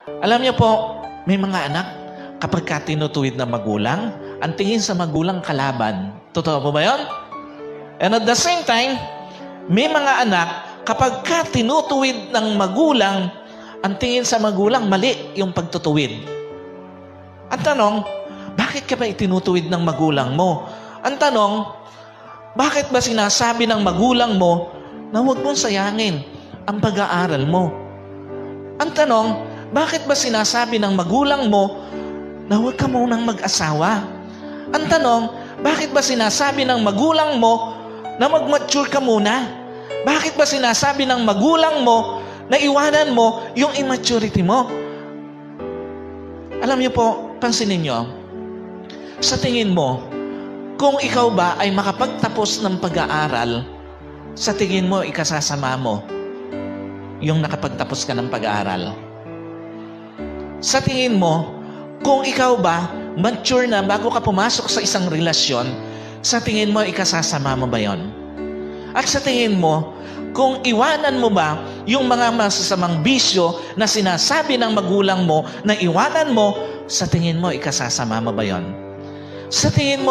Alam niyo po, may mga anak, kapag ka tinutuwid na magulang, ang tingin sa magulang kalaban. Totoo po ba yun? And at the same time, may mga anak, kapag ka tinutuwid ng magulang, ang tingin sa magulang, mali yung pagtutuwid. Ang tanong, bakit ka ba itinutuwid ng magulang mo? Ang tanong, bakit ba sinasabi ng magulang mo na huwag mong sayangin ang pag-aaral mo? Ang tanong, bakit ba sinasabi ng magulang mo na huwag ka munang mag-asawa? Ang tanong, bakit ba sinasabi ng magulang mo na mag-mature ka muna? Bakit ba sinasabi ng magulang mo na iwanan mo yung immaturity mo? Alam niyo po, pansinin niyo, sa tingin mo, kung ikaw ba ay makapagtapos ng pag-aaral, sa tingin mo, ikasasama mo yung nakapagtapos ka ng pag-aaral. Sa tingin mo, kung ikaw ba, mature na bago ka pumasok sa isang relasyon, sa tingin mo, ikasasama mo ba yon? At sa tingin mo, kung iwanan mo ba yung mga masasamang bisyo na sinasabi ng magulang mo na iwanan mo, sa tingin mo, ikasasama mo ba yon? Sa tingin mo,